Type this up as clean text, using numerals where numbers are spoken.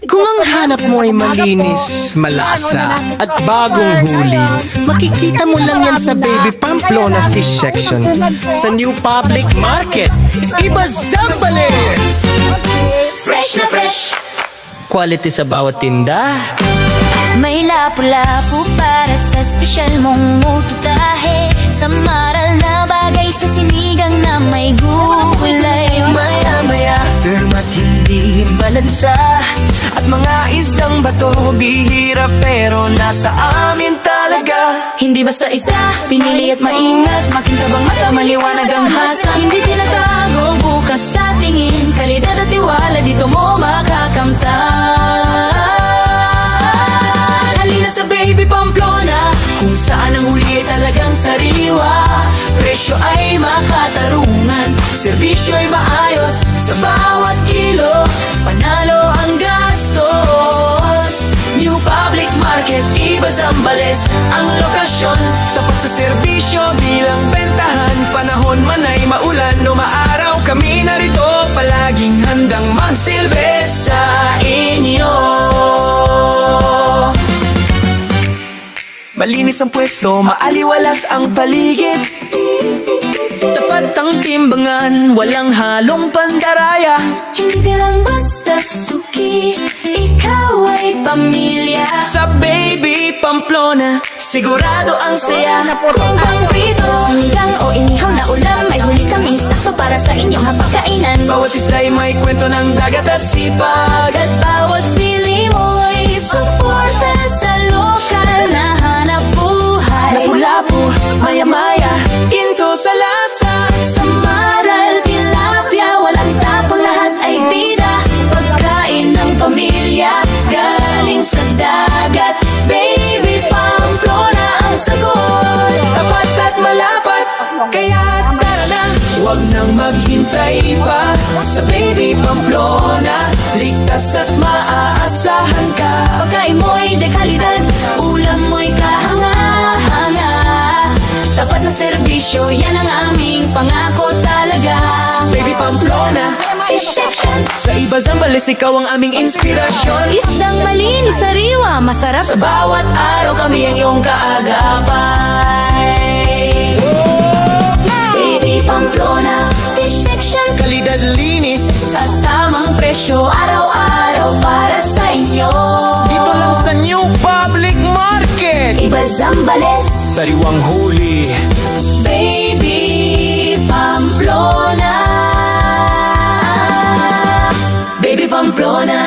Kung ang hanap mo ay malinis, malasa, at bagong huli, makikita mo lang yan sa Baby Pamplona Fish Section sa New Public Market. Iba Zambales! Fresh na fresh, Quality sa bawat tinda. may lapu-lapu para sa espesyal mong mutahe. Sa maral na bagay sa sinigang na may gulay. Maya-maya, firm at hindi balansa. At mga isdang bato, bihira pero nasa amin talaga. Hindi basta isda, pinili at maingat. Makintabang mata, maliwanag ang hasa. Hindi tinatago, bukas sa tingin. Kalidad at tiwala, dito mo makakamtan. Halina sa Baby Pamplona, Kung saan ang huli ay talagang sariwa. Presyo ay makatarungan, serbisyo ay maayos. Sa bawat kilo, panalo ang gastos. New Public Market, Iba Zambales ang lokasyon. Tapat sa serbisyo, bilang bentahan. Panahon man ay maulan o maaraw, kami narito palaging handang magsilbi sa inyo. Malinis ang pwesto, maaliwalas ang paligid. tapat ang timbangan, walang halong pandaraya. Hindi ka lang basta suki, ikaw ay pamilya. Sa Baby Pamplona, sigurado ang saya. Kung pang prito, sinigang o inihaw na ulam, may huli kaming sakto para sa inyong hapagkainan. Bawat isla'y may kwento ng dagat at sipag. At bawat pili mo'y suporta sa lokal na hanap buhay. Lapu-lapu, maya-maya, ginto sa lasa. Sa maral, tilapia, walang tapon, lahat ay bida. Pagkain ng pamilya, galing sa dagat. Baby Pamplona ang sagot. Tapat at malapat, kaya tara na. Huwag nang maghintay pa. Sa Baby Pamplona, ligtas at maaasahan ka. Pagkain mo'y dekalidad, ulam mo'y kahanga-hanga. Tapat na serbisyo, yan ang aming pangako talaga. Baby Pamplona, Fish Section, sa Iba Zambales, ikaw ang aming inspirasyon. isdang malinis, sariwa, masarap. Sa bawat araw kami ang iyong kaagapay. Baby Pamplona Fish Section, Kalidad, linis, at tamang presyo, araw-araw para sa inyo. dito lang sa New Public Market. Iba Zambales, Sariwang huli. Baby Pamplona, Baby Pamplona.